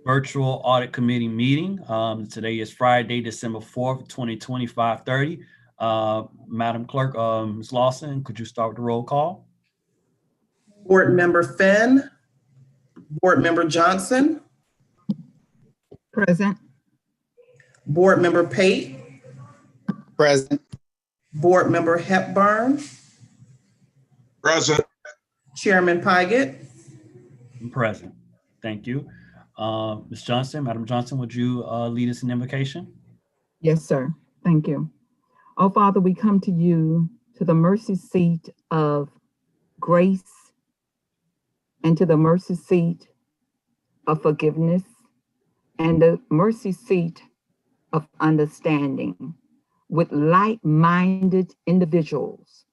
virtual audit committee meeting. Today is Friday, December 4th, 2020, 5:30. Madam Clerk, Ms. Lawson, could you start with the roll call? Board Member Finn, Board Member Johnson. Present. Board Member Pate. Present. Board Member Hepburn. Present. Chairman Pygott. I'm present. Thank you. Ms. Johnson, Madam Johnson, would you lead us in invocation? Yes, sir. Thank you. Oh, Father, we come to you, to the mercy seat of grace and to the mercy seat of forgiveness and the mercy seat of understanding with like-minded individuals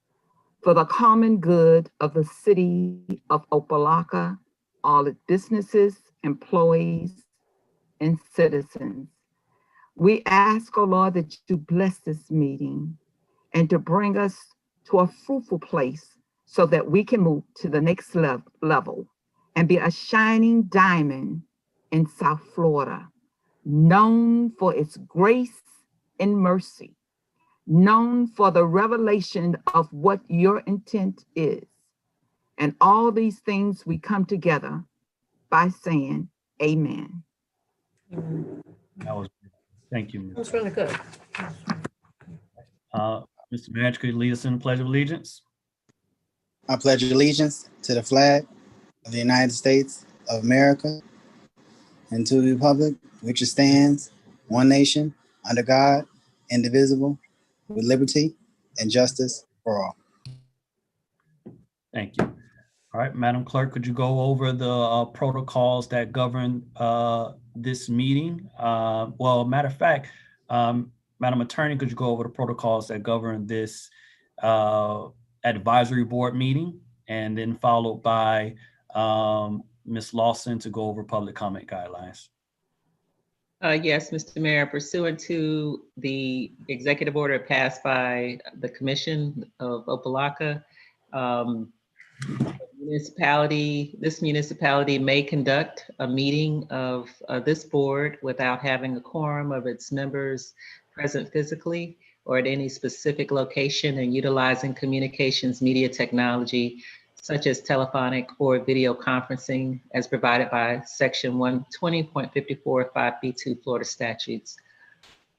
for the common good of the city of Opa-locka, all its businesses, employees, and citizens. We ask, oh Lord, that you bless this meeting and to bring us to a fruitful place so that we can move to the next level and be a shining diamond in South Florida, known for its grace and mercy, known for the revelation of what your intent is. And all these things we come together by saying amen. Thank you. That was really good. Mr. Madge, could you lead us in the Pledge of Allegiance? I pledge allegiance to the flag of the United States of America and to the republic which stands one nation under God, indivisible, with liberty and justice for all. Thank you. All right, Madam Clerk, could you go over the protocols that govern this meeting? Well, matter of fact, Madam Attorney, could you go over the protocols that govern this advisory board meeting, and then followed by Ms. Lawson to go over public comment guidelines? Yes, Mr. Mayor, pursuant to the executive order passed by the Commission of Opa-locka, this municipality may conduct a meeting of this board without having a quorum of its members present physically or at any specific location, and utilizing communications media technology such as telephonic or video conferencing as provided by Section 120.54 5B2 Florida statutes.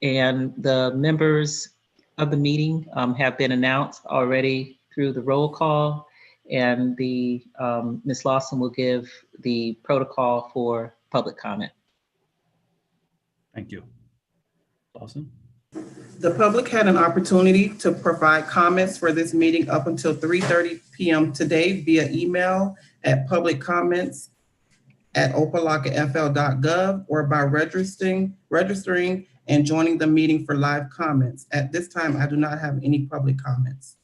And the members of the meeting have been announced already through the roll call, and the Ms. Lawson will give the protocol for public comment. Thank you. Lawson? The public had an opportunity to provide comments for this meeting up until 3:30 p.m. today via email at publiccomments@opalockafl.gov or by registering and joining the meeting for live comments. At this time, I do not have any public comments.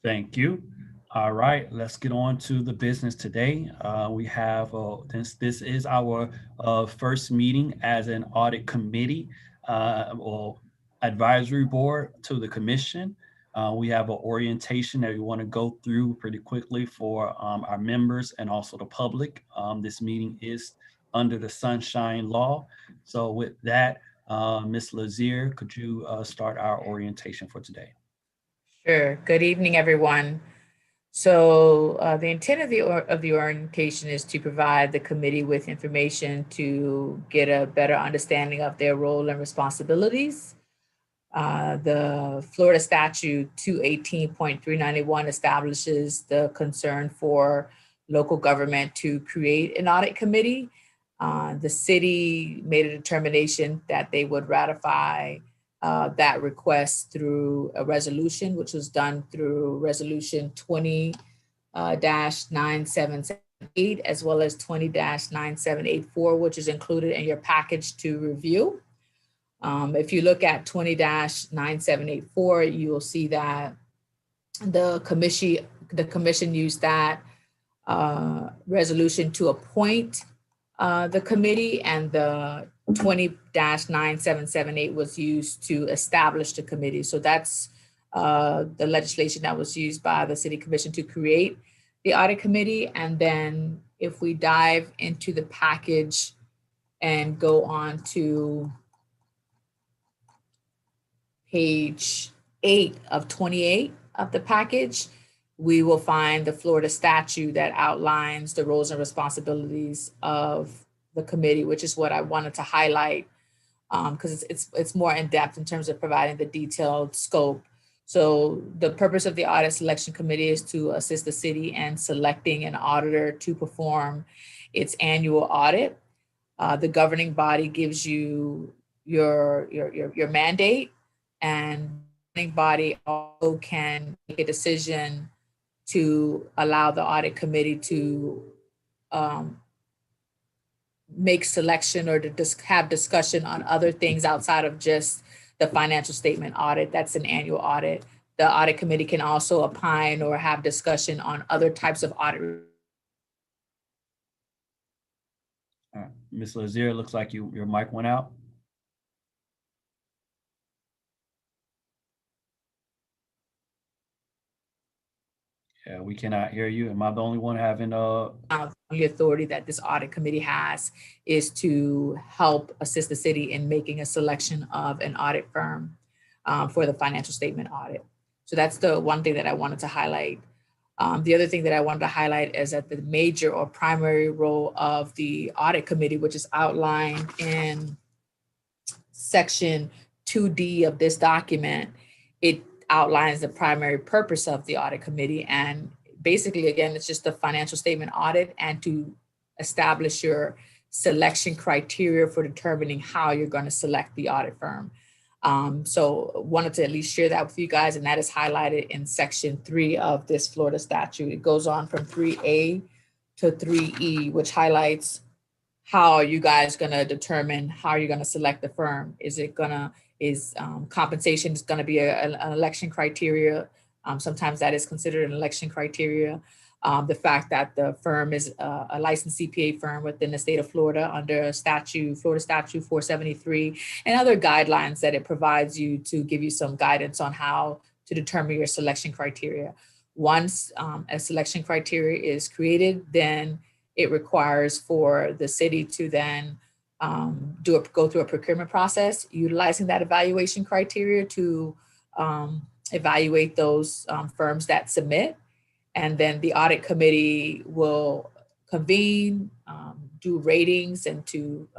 Thank you. All right, let's get on to the business today. We have, this is our first meeting as an audit committee or advisory board to the commission. We have an orientation that we want to go through pretty quickly for our members and also the public. This meeting is under the Sunshine Law. So with that, Ms. Lazier, could you start our orientation for today? Sure. Good evening, everyone. So the intent of the orientation is to provide the committee with information to get a better understanding of their role and responsibilities. The Florida Statute 218.391 establishes the concern for local government to create an audit committee. The city made a determination that they would ratify that request through a resolution, which was done through resolution 20-9778, as well as 20-9784, which is included in your package to review. If you look at 20-9784, you will see that the commission used that resolution to appoint the committee, and the 20-9778 was used to establish the committee. So that's the legislation that was used by the City Commission to create the audit committee. And then if we dive into the package and go on to page 8 of 28 of the package, we will find the Florida statute that outlines the roles and responsibilities of the committee, which is what I wanted to highlight because it's more in depth in terms of providing the detailed scope. So the purpose of the audit selection committee is to assist the city in selecting an auditor to perform its annual audit. The governing body gives you your mandate, and the governing body also can make a decision to allow the audit committee to make selection or to have discussion on other things outside of just the financial statement audit. That's an annual audit. The audit committee can also opine or have discussion on other types of audit. Ms. Lazier, looks like your mic went out. Yeah, we cannot hear you. Am I the only one having The authority that this audit committee has is to help assist the city in making a selection of an audit firm for the financial statement audit. So that's the one thing that I wanted to highlight. The other thing that I wanted to highlight is that the major or primary role of the audit committee, which is outlined in section 2D of this document, it outlines the primary purpose of the audit committee. And basically, again, it's just the financial statement audit and to establish your selection criteria for determining how you're going to select the audit firm. So wanted to at least share that with you guys, and that is highlighted in section 3 of this Florida statute. It goes on from 3A to 3E, which highlights how you guys going to determine how you're going to select the firm. Is compensation is going to be an election criteria? Sometimes that is considered an election criteria. The fact that the firm is a licensed CPA firm within the state of Florida under Florida Statute 473, and other guidelines that it provides you to give you some guidance on how to determine your selection criteria. Once a selection criteria is created, then it requires for the city to then go through a procurement process, utilizing that evaluation criteria to evaluate those firms that submit. And then the audit committee will convene, do ratings, and to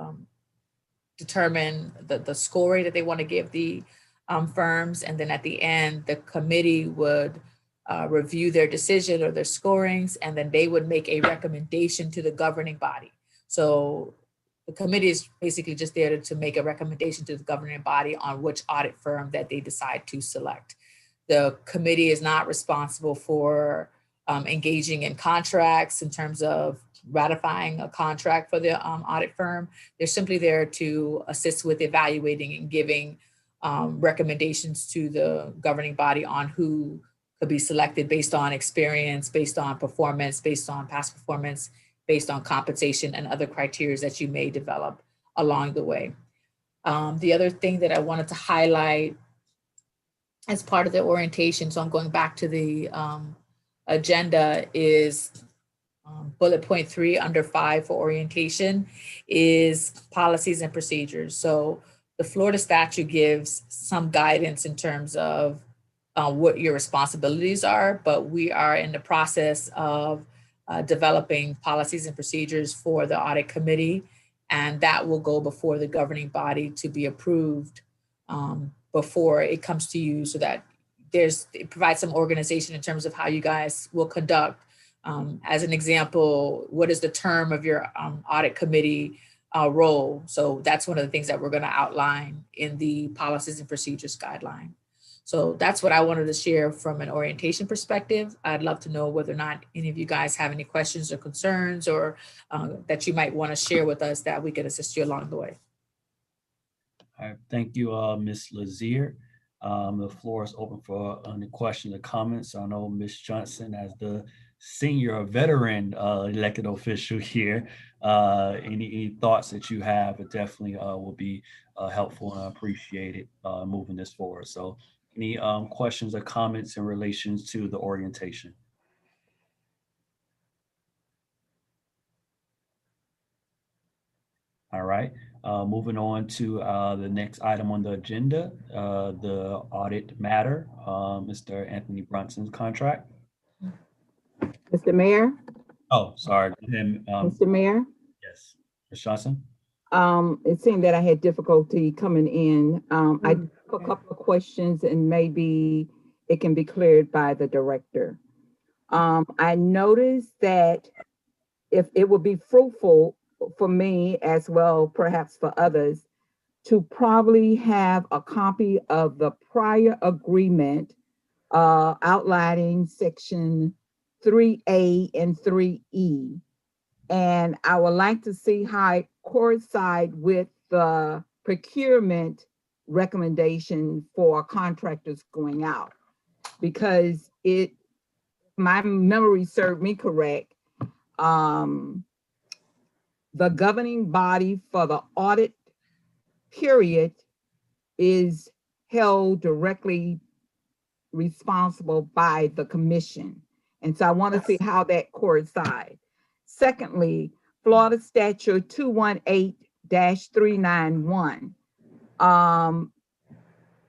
determine the scoring that they want to give the firms. And then at the end, the committee would review their decision or their scorings, and then they would make a recommendation to the governing body. So the committee is basically just there to make a recommendation to the governing body on which audit firm that they decide to select. The committee is not responsible for engaging in contracts in terms of ratifying a contract for the audit firm. They're simply there to assist with evaluating and giving recommendations to the governing body on who could be selected based on experience, based on performance, based on past performance, based on compensation and other criteria that you may develop along the way. The other thing that I wanted to highlight as part of the orientation, so I'm going back to the agenda, is bullet point 3 under 5 for orientation is policies and procedures. So the Florida statute gives some guidance in terms of what your responsibilities are, but we are in the process of developing policies and procedures for the audit committee, and that will go before the governing body to be approved before it comes to you, so that it provides some organization in terms of how you guys will conduct. As an example, what is the term of your audit committee role? So that's one of the things that we're going to outline in the policies and procedures guideline. So that's what I wanted to share from an orientation perspective. I'd love to know whether or not any of you guys have any questions or concerns, or that you might want to share with us that we could assist you along the way. All right, thank you, Ms. Lazier. The floor is open for any questions or comments. I know Ms. Johnson, as the senior veteran elected official here, any thoughts that you have, it definitely will be helpful and appreciated moving this forward. So any questions or comments in relation to the orientation? All right. Moving on to the next item on the agenda, the audit matter, Mr. Anthony Brunson's contract. Mr. Mayor, Oh, sorry. Him, Mr. Mayor, yes, Ms. Johnson. it seemed that I had difficulty coming in. I have a couple of questions and maybe it can be cleared by the director. I noticed that if it would be fruitful for me as well, perhaps for others, to probably have a copy of the prior agreement outlining section 3A and 3E. And I would like to see how it coincide with the procurement recommendation for contractors going out. Because my memory served me correct, the governing body for the audit period is held directly responsible by the commission. And so I want to see how that coincides. Secondly, Florida Statute 218-391.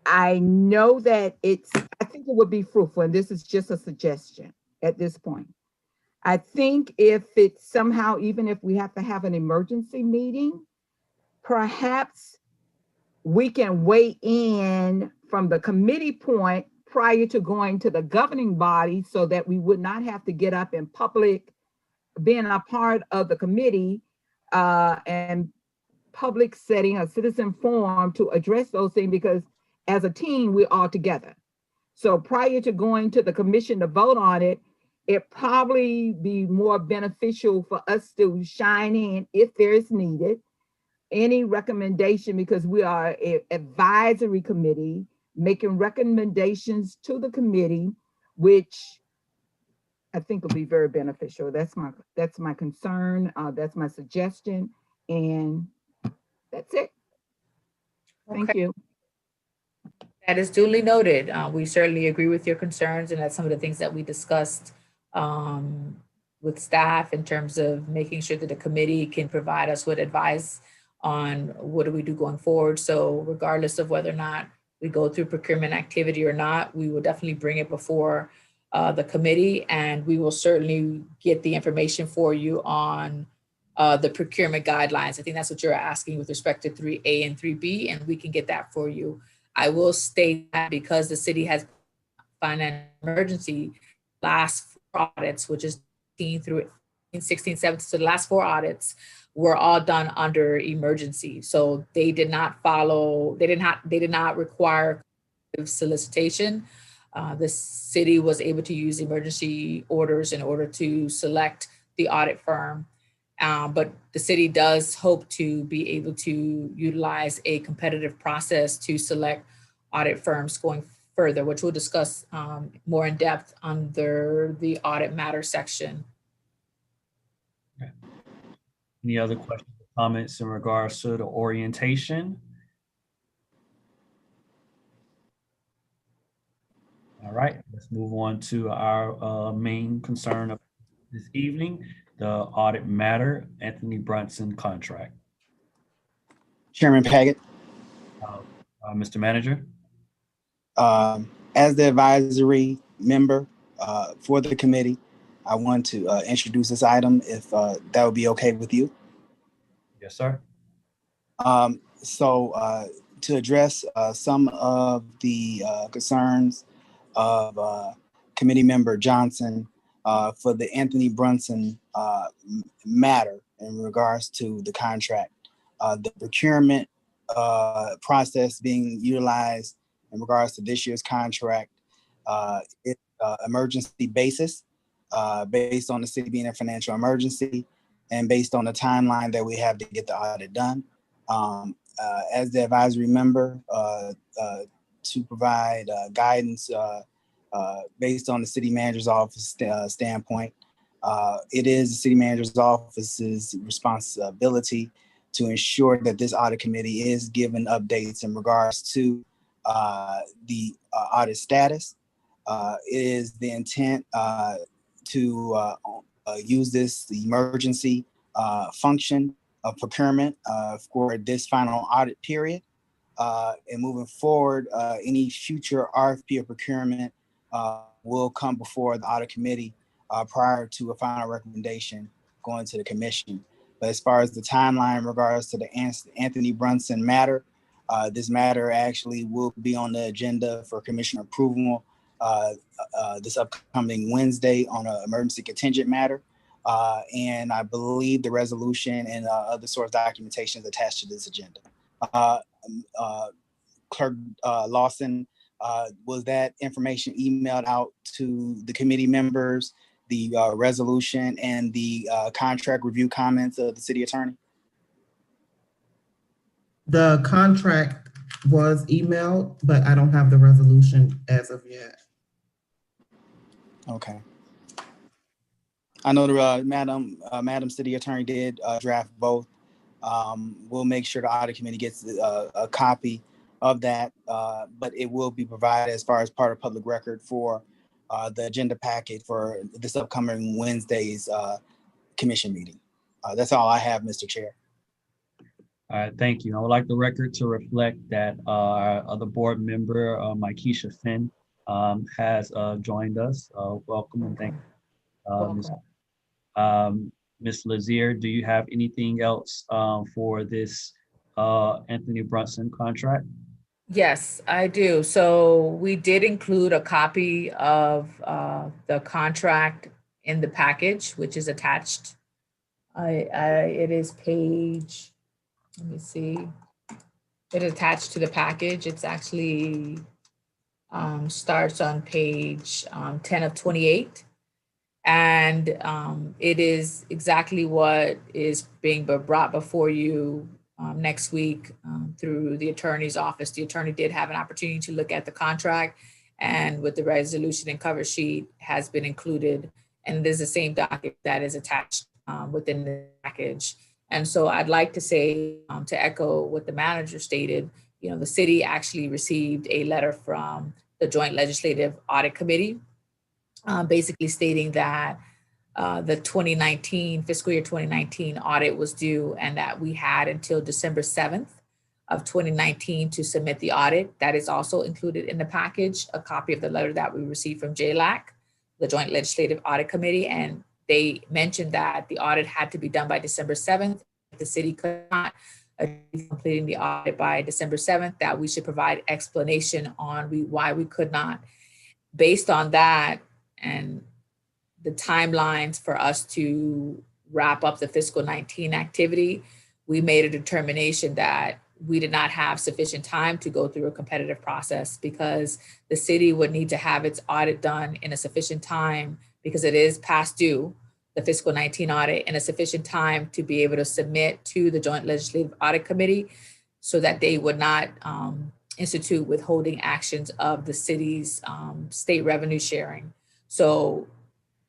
I know that I think it would be fruitful, and this is just a suggestion at this point. I think if it's somehow, even if we have to have an emergency meeting, perhaps we can weigh in from the committee point prior to going to the governing body so that we would not have to get up in public, being a part of the committee and public setting, a citizen forum to address those things, because as a team, we're all together. So prior to going to the commission to vote on it, it probably be more beneficial for us to shine in if there is needed any recommendation, because we are an advisory committee making recommendations to the committee, which I think will be very beneficial. That's my concern. That's my suggestion, and that's it. Thank Okay. you. That is duly noted. We certainly agree with your concerns, and that's some of the things that we discussed with staff in terms of making sure that the committee can provide us with advice on what do we do going forward. So regardless of whether or not we go through procurement activity or not, we will definitely bring it before the committee, and we will certainly get the information for you on the procurement guidelines. I think that's what you're asking with respect to 3A and 3B, and we can get that for you. I will state that because the city has financial emergency, last 4 audits, which is 16 through 16, 17, so the last 4 audits were all done under emergency. So they did not follow, they did not require solicitation. The city was able to use emergency orders in order to select the audit firm. But the city does hope to be able to utilize a competitive process to select audit firms going further, which we'll discuss more in depth under the audit matter section. Okay. Any other questions or comments in regards to the orientation? All right, let's move on to our main concern of this evening, the audit matter, Anthony Brunson contract. Chairman Paget, Mr. Manager. as the advisory member for the committee, I want to introduce this item if that would be okay with you. Yes, sir. So to address some of the concerns of committee member Johnson for the Anthony Brunson matter in regards to the contract, the procurement process being utilized in regards to this year's contract, it's emergency basis, based on the city being in financial emergency and based on the timeline that we have to get the audit done. As the advisory member to provide guidance based on the city manager's office standpoint, it is the city manager's office's responsibility to ensure that this audit committee is given updates in regards to the audit status. It is the intent to use this emergency function of procurement for this final audit period. And moving forward, any future RFP or procurement will come before the audit committee prior to a final recommendation going to the commission. But as far as the timeline in regards to the Anthony Brunson matter, this matter actually will be on the agenda for commissioner approval this upcoming Wednesday on an emergency contingent matter. And I believe the resolution and other source documentation is attached to this agenda. Clerk Lawson, was that information emailed out to the committee members, the resolution and the contract review comments of the city attorney? The contract was emailed, but I don't have the resolution as of yet. Okay. I know the Madam City Attorney did draft both. We'll make sure the audit committee gets a copy of that, but it will be provided as far as part of public record for the agenda packet for this upcoming Wednesday's commission meeting. That's all I have, Mr. Chair. All right, thank you. I would like the record to reflect that our other board member, Mykesha Finn, has joined us. Welcome and thank you. Ms. Lazier, do you have anything else for this Anthony Brunson contract? Yes, I do. So we did include a copy of the contract in the package, which is attached. It is page, let me see. It is attached to the package. It's actually starts on page 10 of 28. And it is exactly what is being brought before you next week through the attorney's office. The attorney did have an opportunity to look at the contract, and with the resolution and cover sheet has been included. And there's the same document that is attached within the package. And so I'd like to say, to echo what the manager stated, you know, the city actually received a letter from the Joint Legislative Audit Committee, basically stating that the 2019, fiscal year 2019 audit was due and that we had until December 7th of 2019 to submit the audit. That is also included in the package, a copy of the letter that we received from JLAC, the Joint Legislative Audit Committee, and they mentioned that the audit had to be done by December 7th. If the city could not achieve completing the audit by December 7th, that we should provide explanation on why we could not. Based on that and the timelines for us to wrap up the fiscal 19 activity, we made a determination that we did not have sufficient time to go through a competitive process because the city would need to have its audit done in a sufficient time because it is past due, the fiscal 19 audit, in a sufficient time to be able to submit to the Joint Legislative Audit Committee so that they would not institute withholding actions of the city's state revenue sharing. So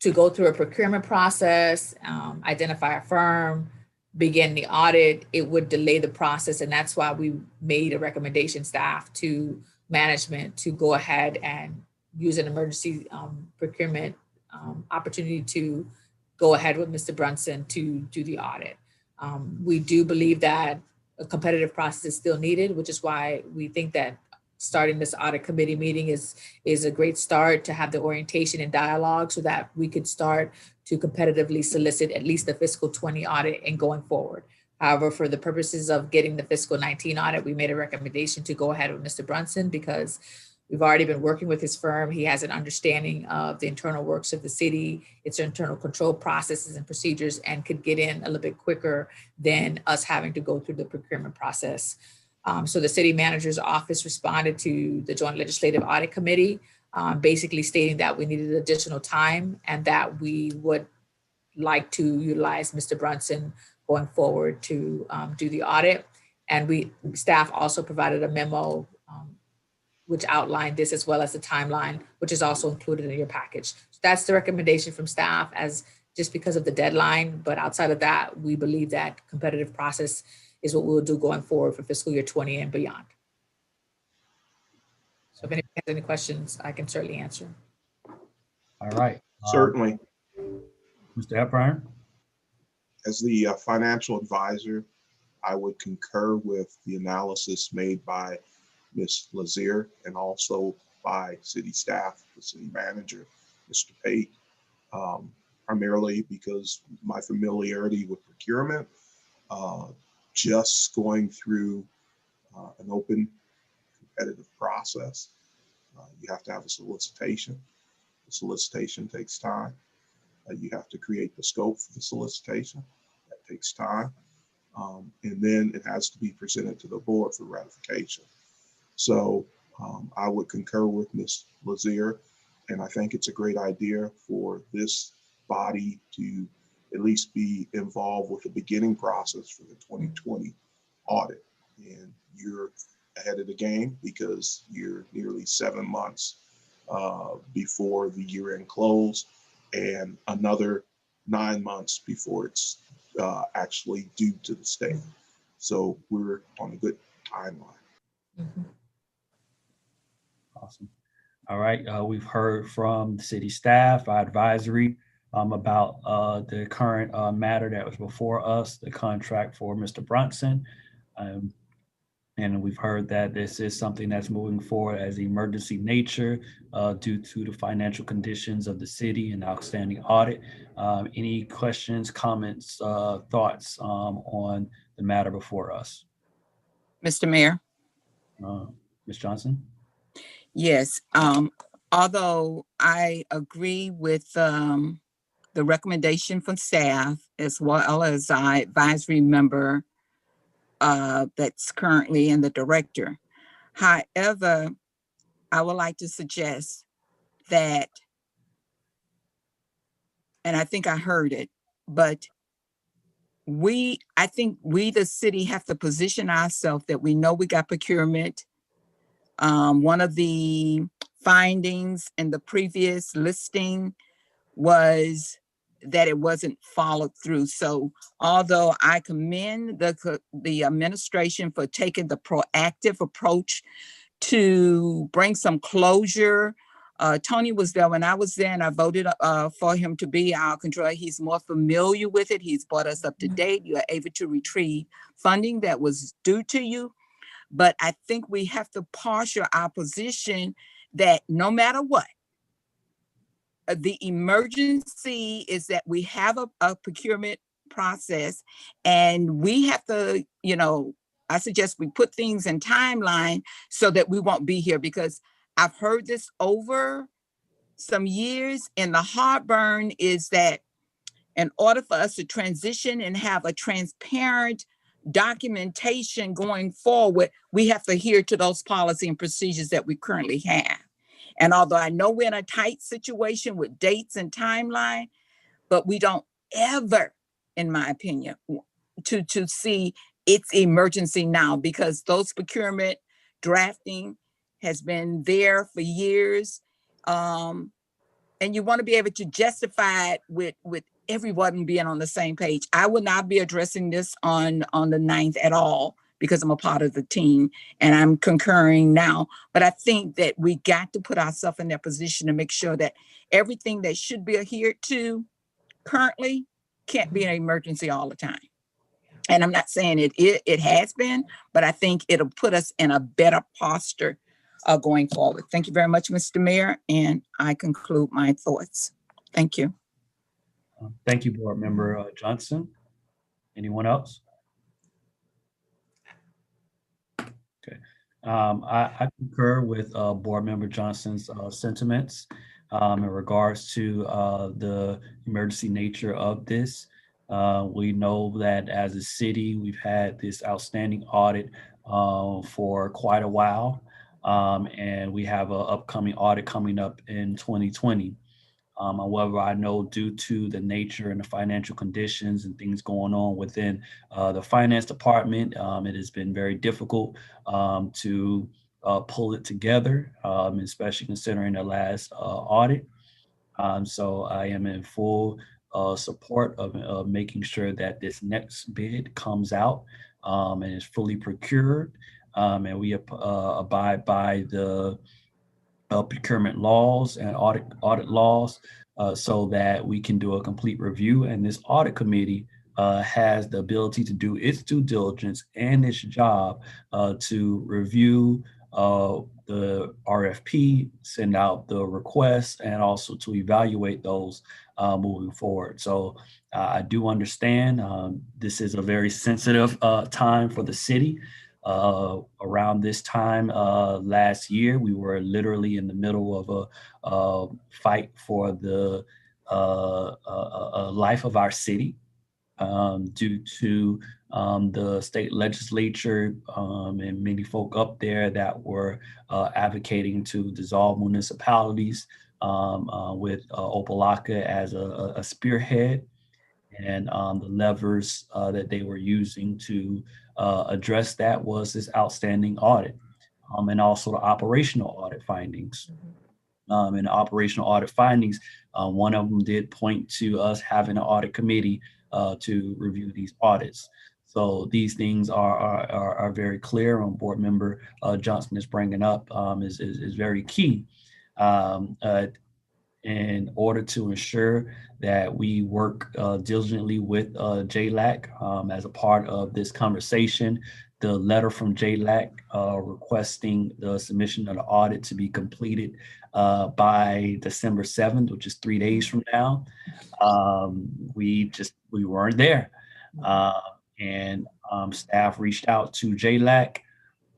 to go through a procurement process, identify a firm, begin the audit, it would delay the process. And that's why we made a recommendation staff to management to go ahead and use an emergency procurement opportunity to go ahead with Mr. Brunson to do the audit. We do believe that a competitive process is still needed, which is why we think that starting this audit committee meeting is a great start to have the orientation and dialogue so that we could start to competitively solicit at least the fiscal 20 audit and going forward. However, for the purposes of getting the fiscal 19 audit, we made a recommendation to go ahead with Mr. Brunson because we've already been working with his firm. He has an understanding of the internal works of the city, its internal control processes and procedures, and could get in a little bit quicker than us having to go through the procurement process. So the city manager's office responded to the Joint Legislative Audit Committee, basically stating that we needed additional time and that we would like to utilize Mr. Brunson going forward to do the audit. And staff also provided a memo which outlined this as well as the timeline, which is also included in your package. So that's the recommendation from staff as just because of the deadline. But outside of that, we believe that competitive process is what we'll do going forward for fiscal year 20 and beyond. So if anybody has any questions, I can certainly answer. All right. Certainly. Mr. Hepburn. As the financial advisor I would concur with the analysis made by Ms. Lazier and also by city staff, the city manager, Mr. Pate, primarily because my familiarity with procurement, just going through an open competitive process. You have to have a solicitation. The solicitation takes time. You have to create the scope for the solicitation. That takes time. And then it has to be presented to the board for ratification. So I would concur with Ms. Lazier, and I think it's a great idea for this body to at least be involved with the beginning process for the 2020 audit. And you're ahead of the game because you're nearly 7 months before the year-end close and another 9 months before it's actually due to the state. So we're on a good timeline. Mhm. Awesome. All right, we've heard from city staff, our advisory, about the current matter that was before us, the contract for Mr. Brunson. And we've heard that this is something that's moving forward as emergency nature due to the financial conditions of the city and outstanding audit. Any questions, comments, thoughts on the matter before us? Mr. Mayor? Ms. Johnson? Yes, although I agree with the recommendation from staff as well as our advisory member that's currently in the director. However, I would like to suggest that, and I think I heard it, but I think we, the city, have to position ourselves that we know we got procurement. One of the findings in the previous listing was that it wasn't followed through. So although I commend the administration for taking the proactive approach to bring some closure, Tony was there when I was there, and I voted for him to be our controller. He's more familiar with it. He's brought us up to date. You are able to retrieve funding that was due to you. But I think we have to posture our position that no matter what, the emergency is that we have a procurement process, and we have to, I suggest we put things in timeline so that we won't be here, because I've heard this over some years, and the heartburn is that in order for us to transition and have a transparent documentation going forward, we have to adhere to those policy and procedures that we currently have. And although I know we're in a tight situation with dates and timeline, but we don't ever, in my opinion, to see it's emergency now, because those procurement drafting has been there for years. And you want to be able to justify it with everyone being on the same page. I will not be addressing this on the 9th at all, because I'm a part of the team and I'm concurring now. But I think that we got to put ourselves in that position to make sure that everything that should be adhered to currently can't be an emergency all the time. And I'm not saying it has been, but I think it'll put us in a better posture going forward. Thank you very much, Mr. Mayor, and I conclude my thoughts. Thank you. Thank you, Board Member Johnson. Anyone else? Okay. I concur with Board Member Johnson's sentiments in regards to the emergency nature of this. We know that as a city, we've had this outstanding audit for quite a while, and we have an upcoming audit coming up in 2020. However, I know due to the nature and the financial conditions and things going on within the finance department, it has been very difficult to pull it together, especially considering the last audit. So I am in full support of making sure that this next bid comes out and is fully procured, and we abide by the procurement laws and audit laws so that we can do a complete review. And this audit committee has the ability to do its due diligence and its job to review the RFP, send out the requests, and also to evaluate those moving forward. So I do understand this is a very sensitive time for the city. Around this time last year, we were literally in the middle of a fight for the life of our city due to the state legislature and many folk up there that were advocating to dissolve municipalities with Opa-locka as a spearhead, and the levers that they were using to address that was this outstanding audit and also the operational audit findings. And the operational audit findings, one of them did point to us having an audit committee to review these audits. So these things are very clear, and Board Member Johnson is bringing up is very key. In order to ensure that we work diligently with JLAC as a part of this conversation, the letter from JLAC requesting the submission of the audit to be completed by December 7th, which is 3 days from now. We weren't there. And staff reached out to JLAC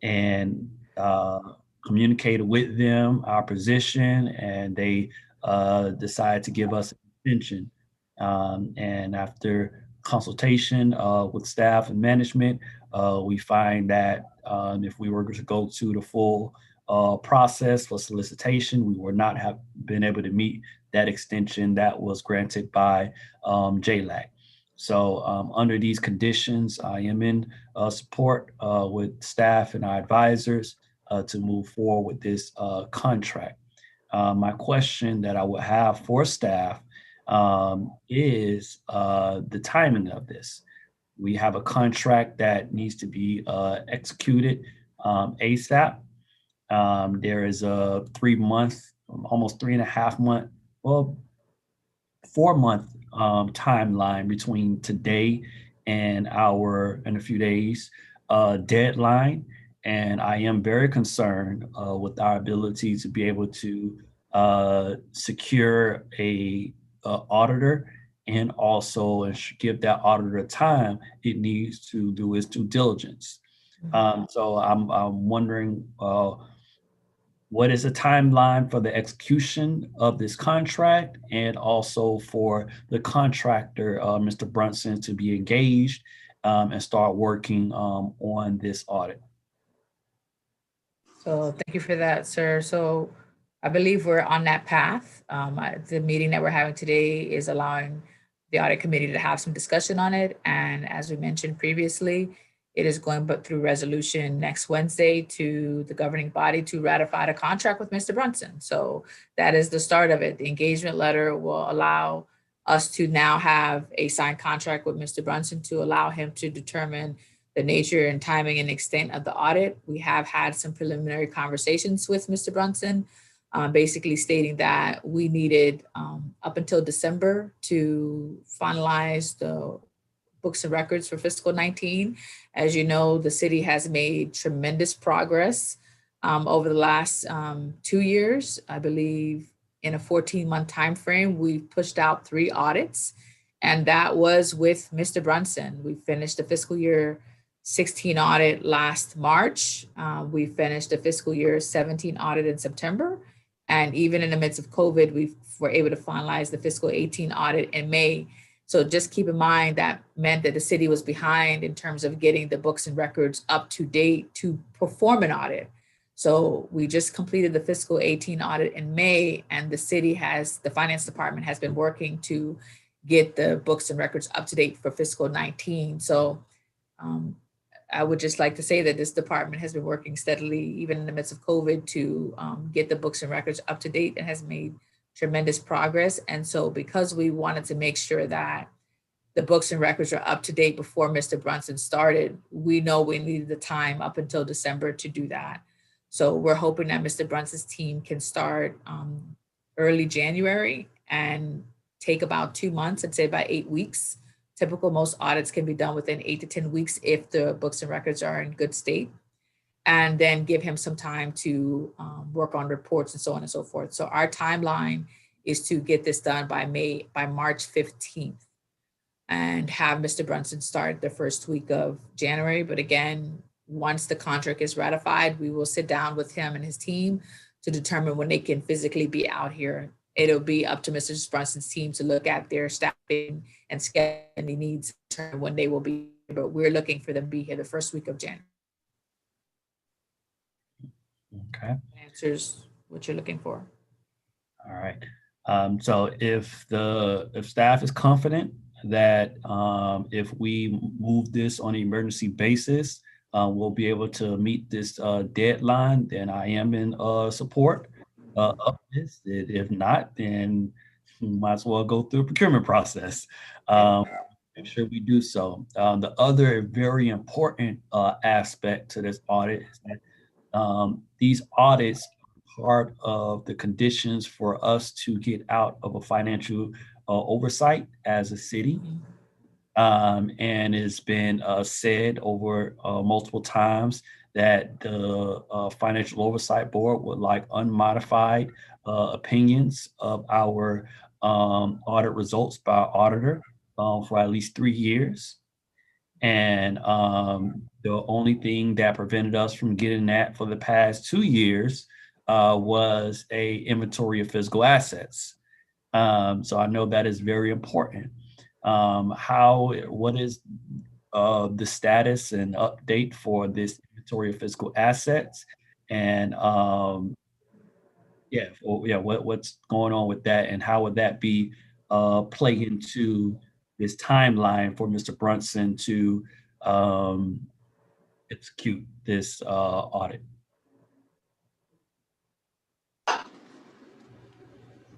and communicated with them our position, and they decided to give us an extension. And after consultation with staff and management, we find that if we were to go to the full process for solicitation, we would not have been able to meet that extension that was granted by JLAC. So under these conditions, I am in support with staff and our advisors to move forward with this contract. My question that I would have for staff is the timing of this. We have a contract that needs to be executed ASAP. There is a 3 month, almost 3.5 month, well, 4 month timeline between today and in a few days deadline. And I am very concerned with our ability to be able to secure a auditor, and also give that auditor time it needs to do its due diligence. So I'm wondering, what is the timeline for the execution of this contract, and also for the contractor, Mr. Brunson, to be engaged and start working on this audit? So thank you for that, sir. So I believe we're on that path. The meeting that we're having today is allowing the audit committee to have some discussion on it. And as we mentioned previously, it is going through resolution next Wednesday to the governing body to ratify the contract with Mr. Brunson. So that is the start of it. The engagement letter will allow us to now have a signed contract with Mr. Brunson to allow him to determine the nature and timing and extent of the audit. We have had some preliminary conversations with Mr. Brunson, basically stating that we needed up until December to finalize the books and records for fiscal 19. As you know, the city has made tremendous progress over the last 2 years. I believe in a 14-month time frame, we've pushed out 3 audits, and that was with Mr. Brunson. We finished the fiscal year 16 audit last March. We finished the fiscal year 17 audit in September. And even in the midst of COVID, we were able to finalize the fiscal 18 audit in May. So just keep in mind that meant that the city was behind in terms of getting the books and records up to date to perform an audit. So we just completed the fiscal 18 audit in May, and the finance department has been working to get the books and records up to date for fiscal 19. So I would just like to say that this department has been working steadily, even in the midst of COVID, to get the books and records up to date, and has made tremendous progress. And so because we wanted to make sure that the books and records are up to date before Mr. Brunson started, we know we needed the time up until December to do that. So we're hoping that Mr. Brunson's team can start early January and take about 2 months, I'd say about 8 weeks, Typical, most audits can be done within 8 to 10 weeks if the books and records are in good state, and then give him some time to work on reports and so on and so forth. So our timeline is to get this done by March 15th, and have Mr. Brunson start the first week of January. But again, once the contract is ratified, we will sit down with him and his team to determine when they can physically be out here. It'll be up to Mr. Brunson's team to look at their staffing and scheduling needs, determine when they will be, but we're looking for them to be here the first week of January. Okay. Answers what you're looking for. All right. So if staff is confident that if we move this on an emergency basis, we'll be able to meet this deadline, then I am in support of this. If not, then we might as well go through a procurement process. Make sure we do so. The other very important aspect to this audit is that these audits are part of the conditions for us to get out of a financial oversight as a city. And it's been said over multiple times that the Financial Oversight Board would like unmodified opinions of our audit results by our auditor for at least 3 years. And the only thing that prevented us from getting that for the past 2 years was a inventory of physical assets. So I know that is very important. What is the status and update for this inventory of physical assets? And what's going on with that, and how would that be play into this timeline for Mr. Brunson to execute this audit?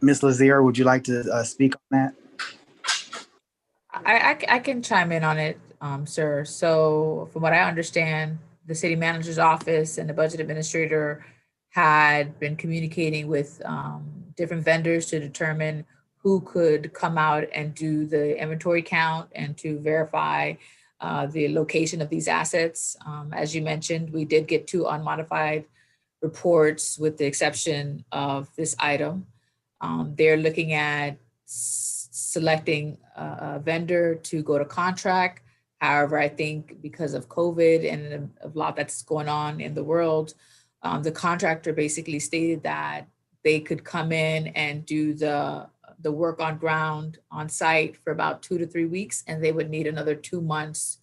Ms. Lazier, would you like to speak on that? I can chime in on it, sir. So from what I understand, the city manager's office and the budget administrator had been communicating with different vendors to determine who could come out and do the inventory count and to verify the location of these assets. As you mentioned, we did get 2 unmodified reports with the exception of this item. They're looking at selecting a vendor to go to contract. However, I think because of COVID and a lot that's going on in the world, the contractor basically stated that they could come in and do the work on ground on site for about 2 to 3 weeks, and they would need another 2 months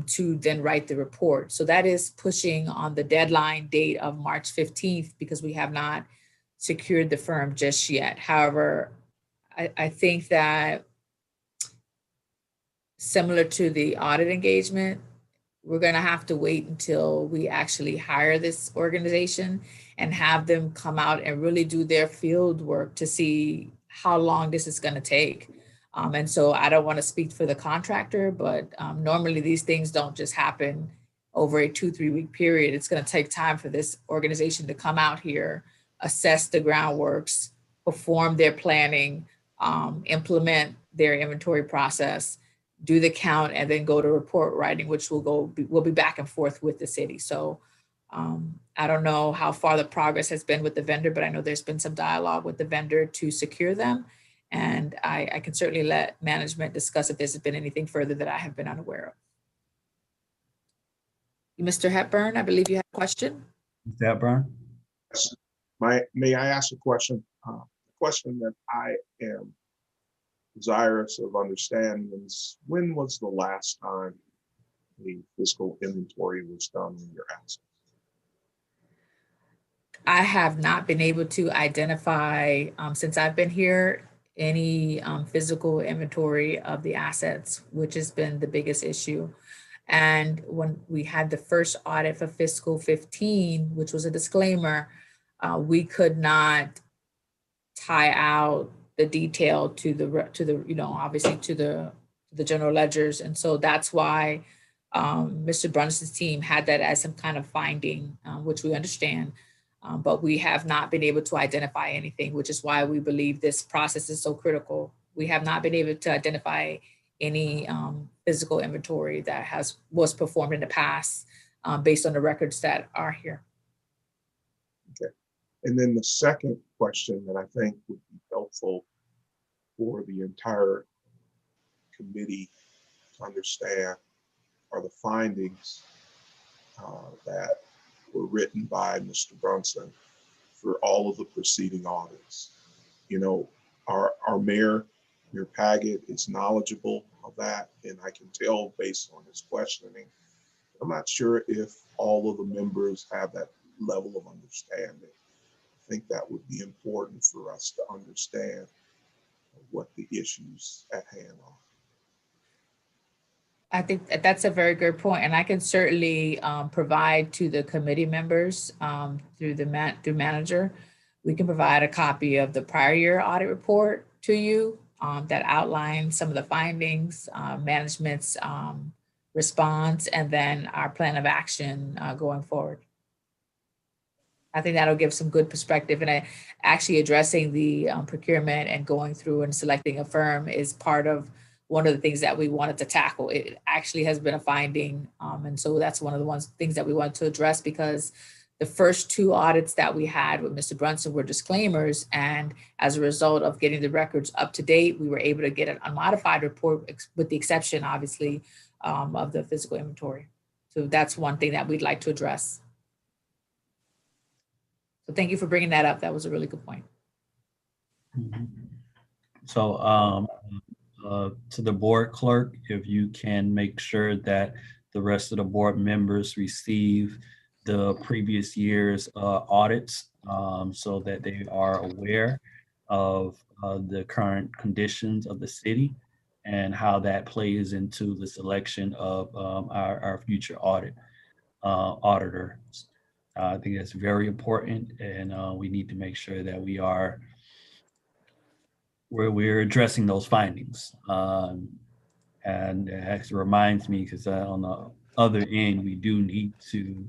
to then write the report. So that is pushing on the deadline date of March 15th because we have not secured the firm just yet. However, I think that similar to the audit engagement, we're going to have to wait until we actually hire this organization and have them come out and really do their field work to see how long this is going to take. And so I don't want to speak for the contractor, but normally these things don't just happen over a 2-3 week period. It's going to take time for this organization to come out here, assess the groundworks, perform their planning, implement their inventory process, do the count, and then go to report writing, which will be back and forth with the city. So I don't know how far the progress has been with the vendor, but I know there's been some dialogue with the vendor to secure them. And I can certainly let management discuss if there's been anything further that I have been unaware of. Mr. Hepburn, I believe you had a question. Mr. Hepburn? Yes. May I ask a question? The question that I am desirous of understanding is, when was the last time the fiscal inventory was done in your assets? I have not been able to identify, since I've been here, any physical inventory of the assets, which has been the biggest issue. And when we had the first audit for fiscal 15, which was a disclaimer, we could not tie out the detail to the obviously to the general ledgers. And so that's why Mr. Brunson's team had that as some kind of finding, which we understand. But we have not been able to identify anything, which is why we believe this process is so critical. We have not been able to identify any physical inventory that was performed in the past based on the records that are here. Okay. And then the second question that I think would be helpful for the entire committee to understand are the findings that were written by Mr. Brunson for all of the preceding audits. You know, our mayor, Mayor Paget, is knowledgeable of that, and I can tell based on his questioning. I'm not sure if all of the members have that level of understanding. I think that would be important for us to understand what the issues at hand are. I think that's a very good point, and I can certainly provide to the committee members through manager. We can provide a copy of the prior year audit report to you that outlines some of the findings, management's response, and then our plan of action going forward. I think that'll give some good perspective, and actually addressing the procurement and going through and selecting a firm is part of one of the things that we wanted to tackle. It actually has been a finding. And so that's one of the things that we wanted to address, because the first 2 audits that we had with Mr. Brunson were disclaimers. And as a result of getting the records up to date, we were able to get an unmodified report with the exception, obviously, of the physical inventory. So that's one thing that we'd like to address. So thank you for bringing that up. That was a really good point. So to the board clerk, if you can make sure that the rest of the board members receive the previous year's audits so that they are aware of the current conditions of the city and how that plays into the selection of our future auditors. I think that's very important, and we need to make sure that we're addressing those findings. And it actually reminds me, because on the other end, we do need to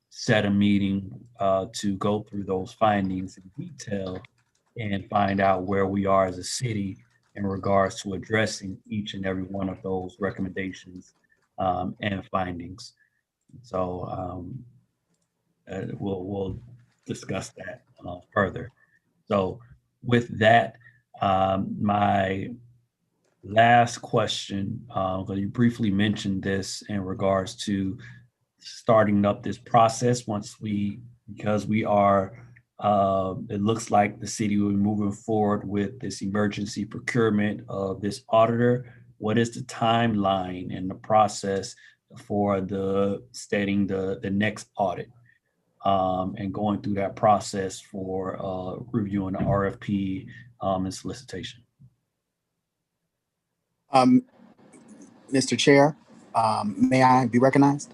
set a meeting to go through those findings in detail and find out where we are as a city in regards to addressing each and every one of those recommendations and findings. So we'll discuss that further. So with that, my last question, you briefly mentioned this in regards to starting up this process because we are, it looks like the city will be moving forward with this emergency procurement of this auditor. What is the timeline and the process for stating the next audit and going through that process for reviewing the RFP and solicitation? Mr. Chair, may I be recognized?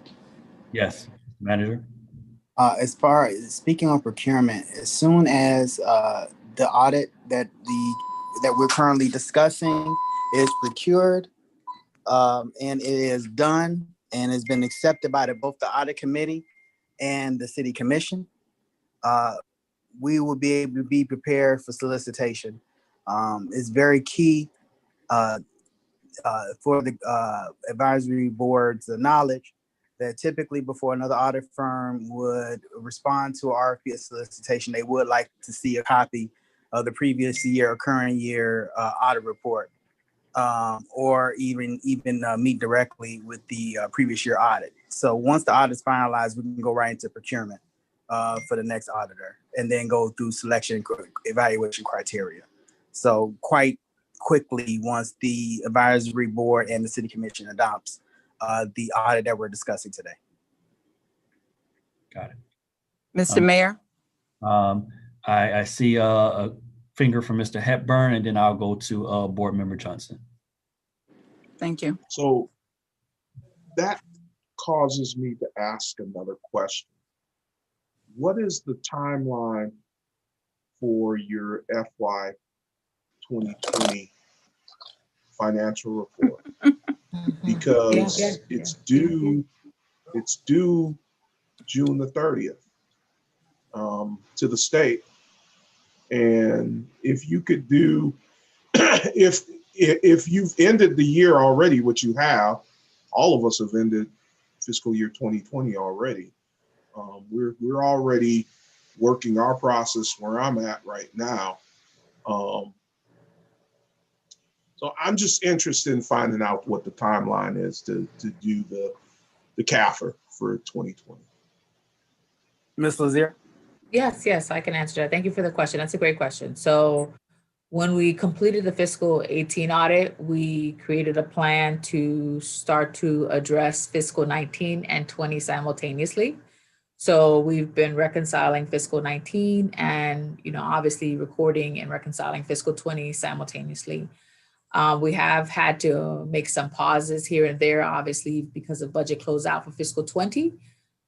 Yes, manager. As far as speaking on procurement, as soon as the audit that we're currently discussing is procured and it is done and has been accepted by both the audit committee and the city commission, we will be able to be prepared for solicitation. It's very key for the advisory board's knowledge that typically before another audit firm would respond to an RFP solicitation, they would like to see a copy of the previous year or current year audit report, or even meet directly with the previous year audit. So once the audit is finalized, we can go right into procurement for the next auditor and then go through selection evaluation criteria. So quite quickly, once the advisory board and the city commission adopts the audit that we're discussing today. Got it. Mr. Mayor? I see a finger from Mr. Hepburn, and then I'll go to Board Member Johnson. Thank you. So that causes me to ask another question. What is the timeline for your FY 2020 financial report? Because it's due June the 30th to the state. And if you could do, if if you've ended the year already, which you have, all of us have ended fiscal year 2020 already. We're already working our process where I'm at right now. So I'm just interested in finding out what the timeline is to do the CAFR for 2020. Ms. Lazier? Yes, I can answer that. Thank you for the question. That's a great question. So when we completed the fiscal 18 audit, we created a plan to start to address fiscal 19 and 20 simultaneously. So we've been reconciling fiscal 19 and, obviously recording and reconciling fiscal 20 simultaneously. We have had to make some pauses here and there, obviously, because of budget closeout for fiscal 20.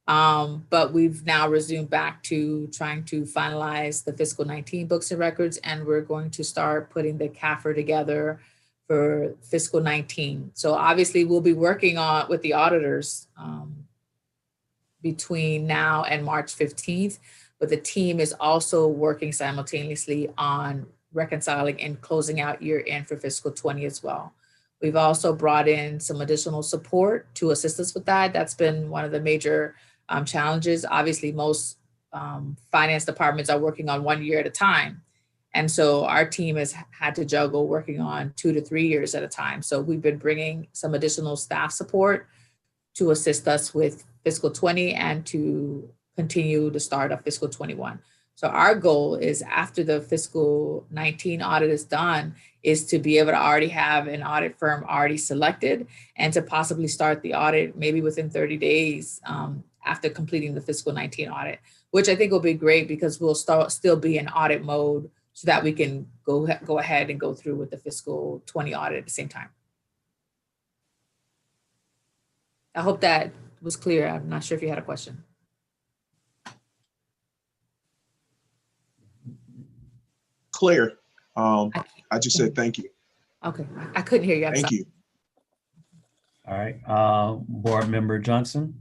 But we've now resumed back to trying to finalize the fiscal 19 books and records, and we're going to start putting the CAFR together for fiscal 19. So obviously we'll be working on with the auditors between now and March 15th, but the team is also working simultaneously on reconciling and closing out year end for fiscal 20 as well. We've also brought in some additional support to assist us with that. That's been one of the major challenges. Obviously, most finance departments are working on 1 year at a time. And so our team has had to juggle working on 2 to 3 years at a time. So we've been bringing some additional staff support to assist us with fiscal 20 and to continue the start of fiscal 21. So our goal is after the fiscal 19 audit is done, is to be able to already have an audit firm already selected and to possibly start the audit maybe within 30 days after completing the fiscal 19 audit, which I think will be great because we'll still be in audit mode so that we can go ahead and go through with the fiscal 20 audit at the same time. I hope that was clear. I'm not sure if you had a question. Clear. I just said thank you. Okay, I couldn't hear you. Thank you. All right, Board Member Johnson.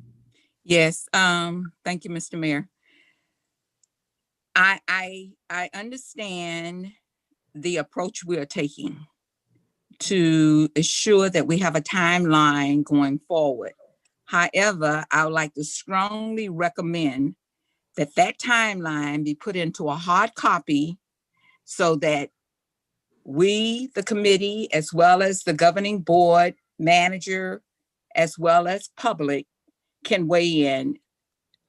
Yes, thank you, Mr. Mayor. I understand the approach we are taking to ensure that we have a timeline going forward. However, I would like to strongly recommend that that timeline be put into a hard copy so that we, the committee, as well as the governing board, manager, as well as public, can weigh in.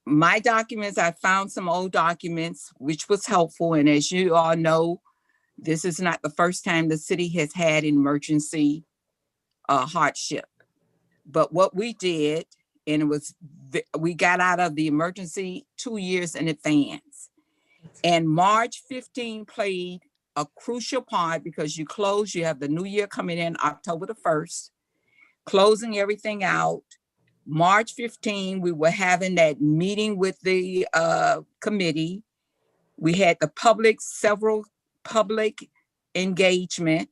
My documents, I found some old documents, which was helpful. And as you all know, this is not the first time the city has had emergency hardship. But what we did, and it was, we got out of the emergency 2 years in advance. And March 15 played a crucial part because you have the new year coming in October the 1st, closing everything out. March 15, we were having that meeting with the committee. We had several public engagement.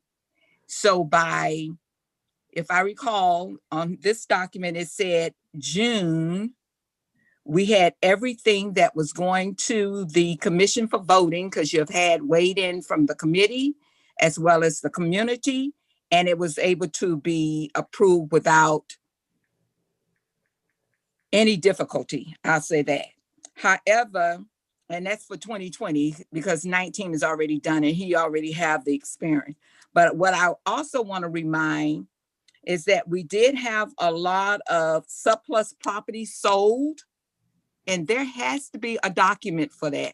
So by, if I recall, on this document, it said June, we had everything that was going to the commission for voting because you've had weighed in from the committee as well as the community, and it was able to be approved without any difficulty, I'll say that. However, and that's for 2020 because 19 is already done and he already have the experience. But what I also want to remind is that we did have a lot of surplus property sold, and there has to be a document for that.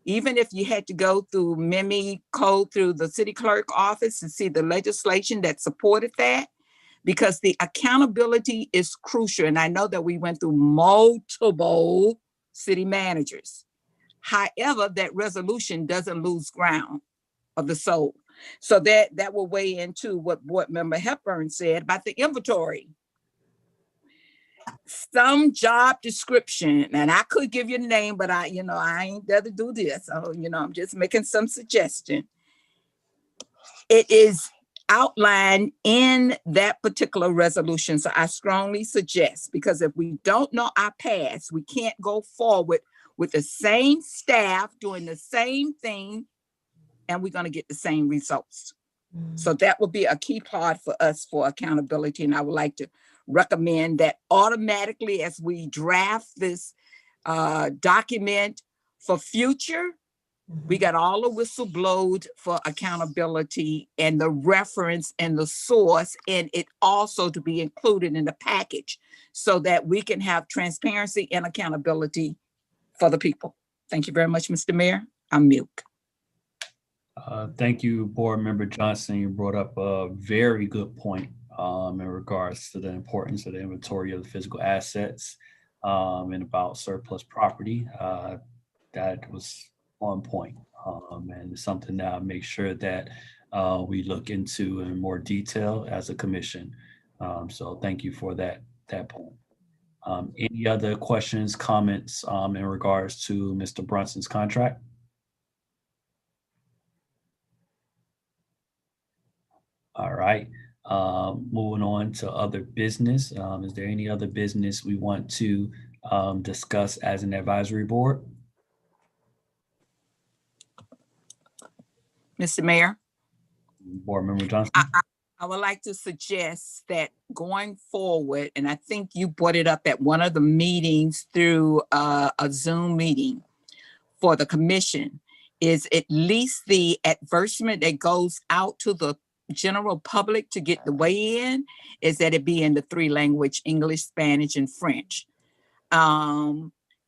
Even if you had to go through MIMI code through the city clerk office to see the legislation that supported that, because the accountability is crucial. And I know that we went through multiple city managers. However, that resolution doesn't lose ground of the soul. So that will weigh into what Board Member Hepburn said about the inventory. Some job description, and I could give you a name, but I ain't there to do this. So, I'm just making some suggestion. It is outlined in that particular resolution. So I strongly suggest, because if we don't know our past, we can't go forward with the same staff doing the same thing, and we're going to get the same results. So that would be a key part for us for accountability. And I would like to recommend that automatically as we draft this document for future, we got all the whistle blowed for accountability and the reference and the source, and it also to be included in the package so that we can have transparency and accountability for the people. Thank you very much, Mr. Mayor. I'm mute. Thank you, Board Member Johnson. You brought up a very good point in regards to the importance of the inventory of the physical assets and about surplus property. That was on point, and something that I'll make sure that we look into in more detail as a commission. So thank you for that point. Any other questions, comments in regards to Mr. Brunson's contract? All right, moving on to other business. Is there any other business we want to discuss as an advisory board? Mr. Mayor, Board Member Johnson? I would like to suggest that going forward, and I think you brought it up at one of the meetings through a Zoom meeting for the commission, is at least the advertisement that goes out to the general public to get the way in, is that it be in the 3 language, English, Spanish, and French.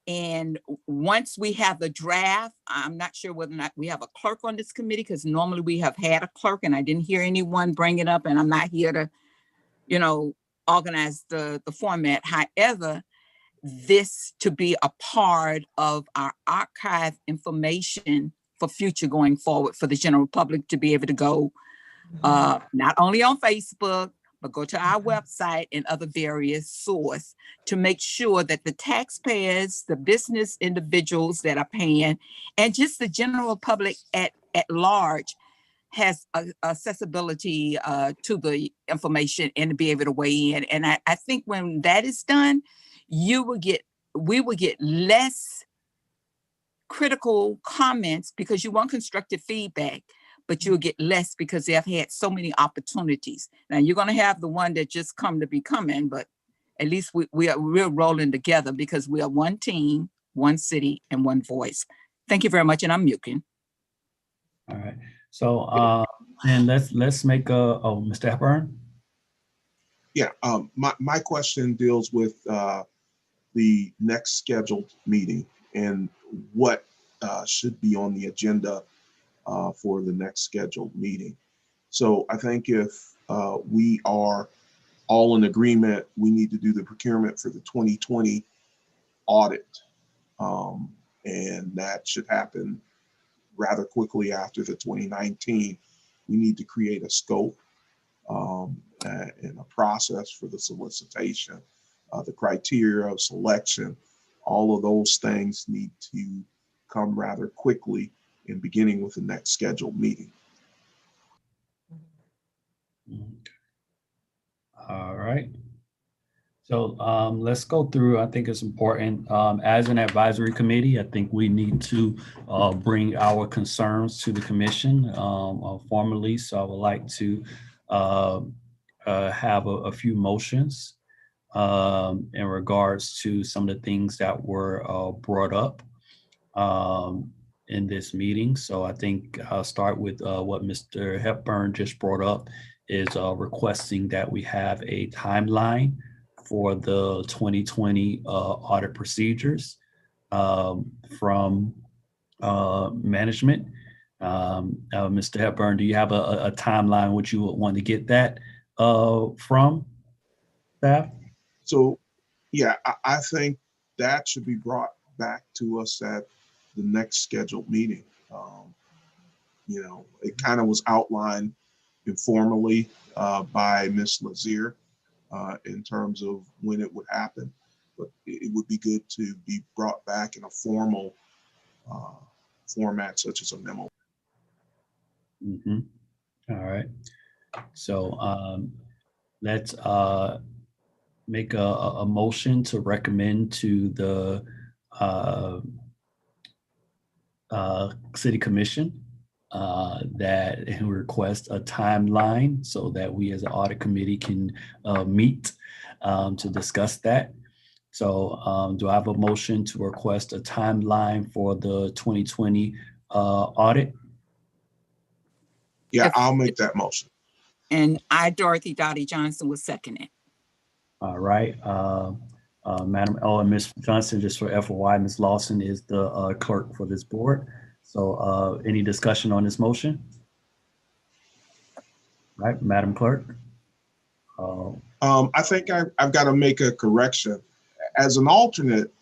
And once we have the draft, I'm not sure whether or not we have a clerk on this committee, because normally we have had a clerk and I didn't hear anyone bring it up, and I'm not here to, organize the format. However, this to be a part of our archive information for future going forward for the general public to be able to go not only on Facebook, but go to our website and other various sources to make sure that the taxpayers, the business individuals that are paying, and just the general public at large has accessibility to the information and to be able to weigh in. And I think when that is done, we will get less critical comments because you want constructive feedback, but you'll get less because they have had so many opportunities. Now you're going to have the one that just come to be coming, but at least we're rolling together because we are one team, one city, and one voice. Thank you very much, and I'm muting. All right. So, and let's make Mr. Hepburn. Yeah, my question deals with the next scheduled meeting and what should be on the agenda for the next scheduled meeting. So I think if we are all in agreement, we need to do the procurement for the 2020 audit. And that should happen rather quickly after the 2019. We need to create a scope and a process for the solicitation, the criteria of selection. All of those things need to come rather quickly and beginning with the next scheduled meeting. All right. So let's go through. I think it's important as an advisory committee. I think we need to bring our concerns to the commission formally. So I would like to have a few motions in regards to some of the things that were brought up in this meeting. So I think I'll start with what Mr. Hepburn just brought up, is requesting that we have a timeline for the 2020 audit procedures from management. Mr. Hepburn, do you have a timeline which you would want to get that from staff? So, yeah, I think that should be brought back to us at the next scheduled meeting. It kind of was outlined informally by Ms. Lazier in terms of when it would happen, but it would be good to be brought back in a formal format such as a memo. Mm-hmm. All right. So let's make a motion to recommend to the City Commission that request a timeline so that we as an audit committee can meet to discuss that. So do I have a motion to request a timeline for the 2020 audit? Yeah, I'll make that motion. And I, Dorothy Dottie Johnson, will second it. All right. Madam and Ms. Johnson, just for FYI, Ms. Lawson is the clerk for this board. So any discussion on this motion? All right, Madam Clerk. I think I've got to make a correction. As an alternate,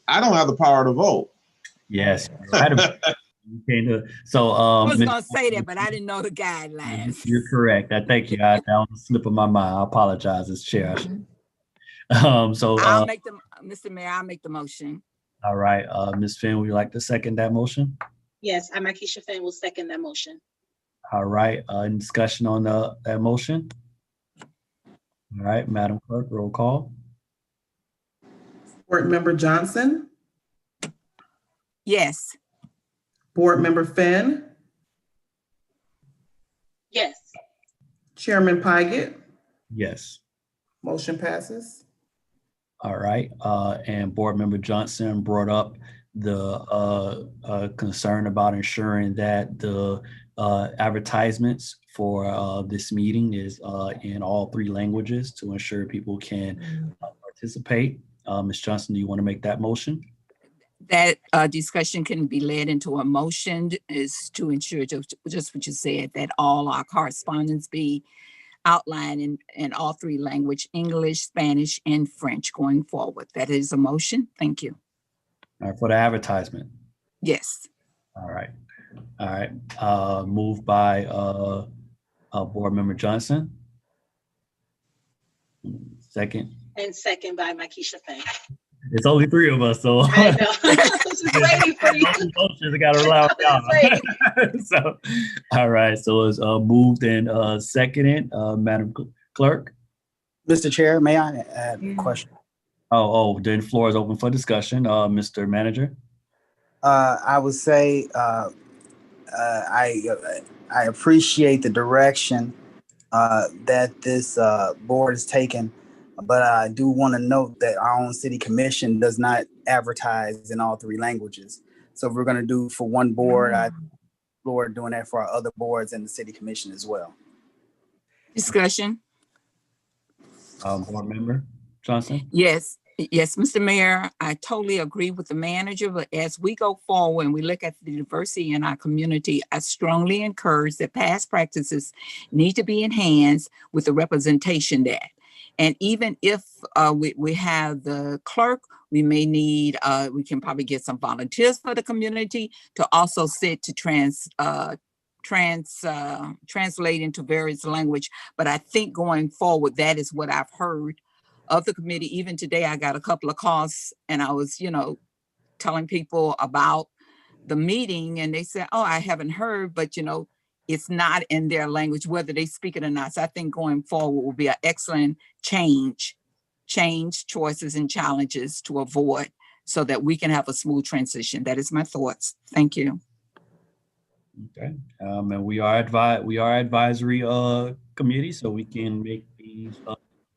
I don't have the power to vote. Yes. So I was going to say that, but I didn't know the guidelines. You're correct. I thank you. That was a slip of my mind. I apologize as chair. I'll make the, Mr. Mayor, I'll make the motion. All right. Ms. Finn, would you like to second that motion? Yes, I'm Keisha Finn will second that motion. All right. Any discussion on that motion? All right, Madam Clerk, roll call. Board Member Johnson, Yes. Board Member Finn, Yes. Chairman Pygott, Yes. motion passes. All right. And Board Member Johnson brought up the concern about ensuring that the advertisements for this meeting is in all 3 languages to ensure people can participate. Ms. Johnson, do you want to make that motion? That discussion can be led into a motion is to ensure just what you said, that all our correspondence be outlined in all 3 languages, English, Spanish, and French going forward. That is a motion. Thank you. All right, for the advertisement. Yes. All right. All right. Moved by Board Member Johnson. Second. And second by Keisha Finn. It's only 3 of us, so I know. I was just waiting for you. I gotta rely on y'all. So, all right. So it's moved and seconded. Madam Clerk. Mr. Chair, may I add a question? Then floor is open for discussion. Mr. Manager. I would say I appreciate the direction that this board is taking, but I do want to note that our own city commission does not advertise in all 3 languages. So if we're going to do for one board, I look doing that for our other boards and the city commission as well. Discussion. Board Member Johnson. Yes. Yes, Mr. Mayor, I totally agree with the manager, but as we go forward and we look at the diversity in our community, I strongly encourage that past practices need to be enhanced with the representation that. And even if we have the clerk, we may need, we can probably get some volunteers for the community to also sit to translate into various language. But I think going forward, that is what I've heard of the committee. Even today, I got a couple of calls and I was, telling people about the meeting and they said, oh, I haven't heard, but it's not in their language, whether they speak it or not. So I think going forward will be an excellent change choices and challenges to avoid so that we can have a smooth transition. That is my thoughts. Thank you. Okay. And we are advisory committee, so we can make these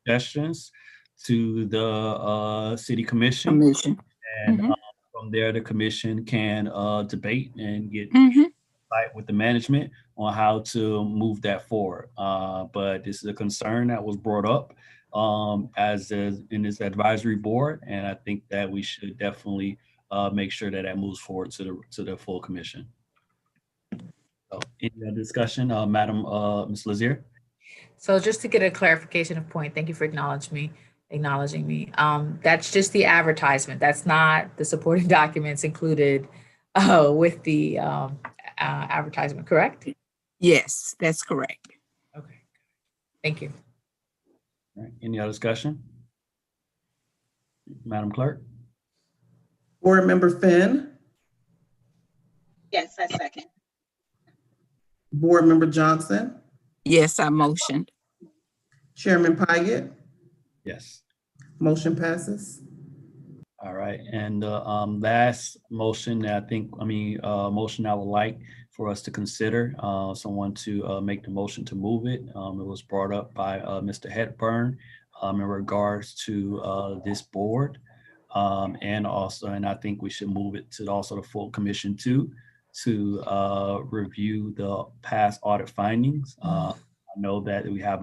suggestions to the city commission. And from there, the commission can debate and get insight with the management on how to move that forward. But this is a concern that was brought up as in this advisory board, and I think that we should definitely make sure that moves forward to the full commission. So, any other discussion, Madam Ms. Lazier? So just to get a clarification of point, thank you for acknowledging me. That's just the advertisement. That's not the supporting documents included with the advertisement, correct? Yes, that's correct. Okay, thank you. All right. Any other discussion? Madam Clerk? Board Member Finn, Yes, I second. Board Member Johnson, Yes, I motioned. Chairman Pygott, Yes. motion passes. All right, and the last motion that motion I would like for us to consider, someone to make the motion to move it. It was brought up by Mr. Hepburn in regards to this board. And I think we should move it to also the full commission too, to review the past audit findings. I know that we have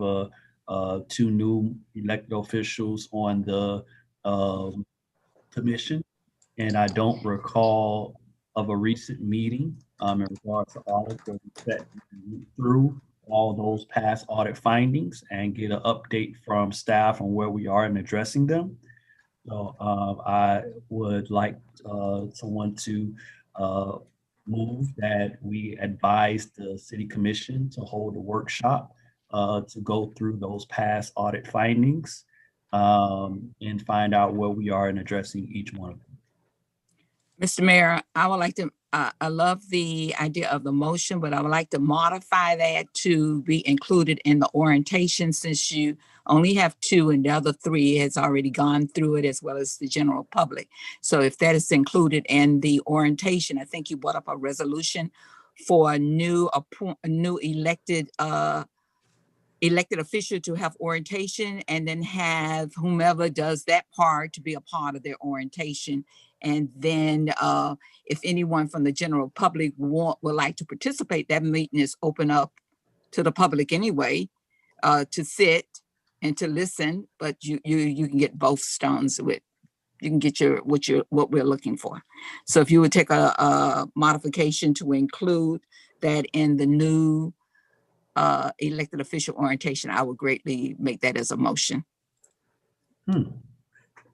two new elected officials on the commission, and I don't recall of a recent meeting in regards to audit where we sat through all those past audit findings and get an update from staff on where we are in addressing them. So I would like someone to move that we advise the city commission to hold a workshop to go through those past audit findings and find out where we are in addressing each one of them. Mr. Mayor, I would like to, I love the idea of the motion, but I would like to modify that to be included in the orientation, since you only have two and the other three has already gone through it, as well as the general public. So if that is included in the orientation, I think you brought up a resolution for a new elected official to have orientation, and then have whomever does that part to be a part of their orientation. And then if anyone from the general public would like to participate, that meeting is open up to the public anyway, to sit and to listen, but you can get both stones with, you can get what we're looking for. So if you would take a modification to include that in the new elected official orientation, I would greatly make that as a motion.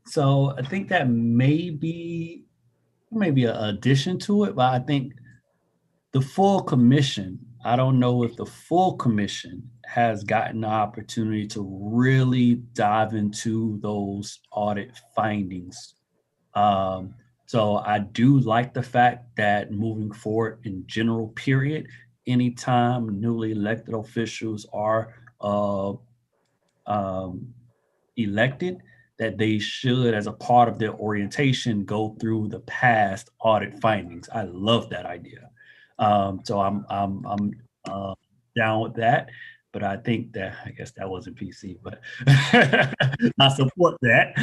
So I think that may be an addition to it, but I think the full commission, I don't know if the full commission has gotten the opportunity to really dive into those audit findings. So I do like the fact that moving forward in general period, anytime newly elected officials are elected, that they should, as a part of their orientation, go through the past audit findings. I love that idea. So I'm down with that, but I think that, I guess that wasn't PC, but I support that.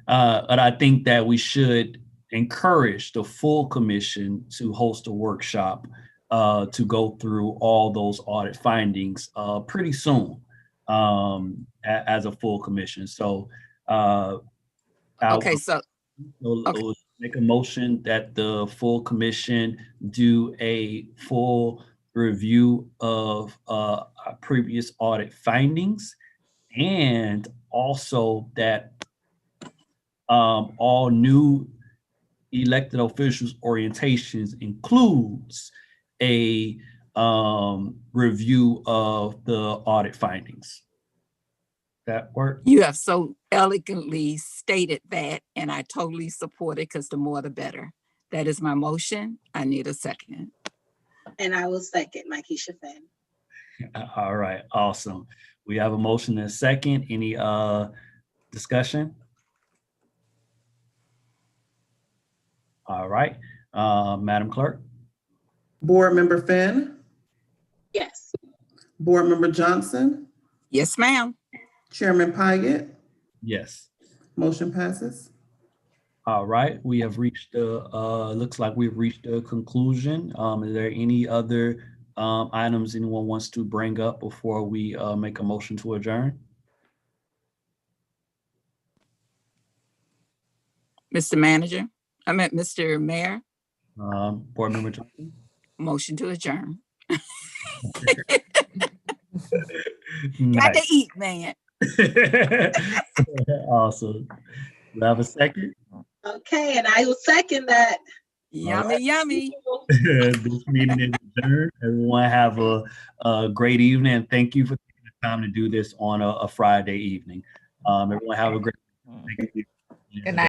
But I think that we should encourage the full commission to host a workshop to go through all those audit findings pretty soon as a full commission. So Okay, I'll make a motion that the full commission do a full review of previous audit findings, and also that all new elected officials orientations includes a review of the audit findings. That work? You have so elegantly stated that, and I totally support it, because the more the better. That is my motion. I need a second. And I will second Keisha Fenn. All right, awesome. We have a motion and a second. Any discussion? All right, Madam Clerk. Board Member Fenn, Yes. Board Member Johnson, Yes, ma'am. Chairman Pyatt, Yes. motion passes. All right, we have reached the, looks like we've reached a conclusion. Is there any other items anyone wants to bring up before we make a motion to adjourn? Mr. Manager, Mr. Mayor, Board Member Johnson? motion to adjourn. Nice. Got to eat, man. Awesome. Do I have a second? Okay, and I will second that. Yummy, yummy. This meeting is adjourned. Everyone have a great evening, and thank you for taking the time to do this on a Friday evening. Everyone have a great evening. Thank you. Good night.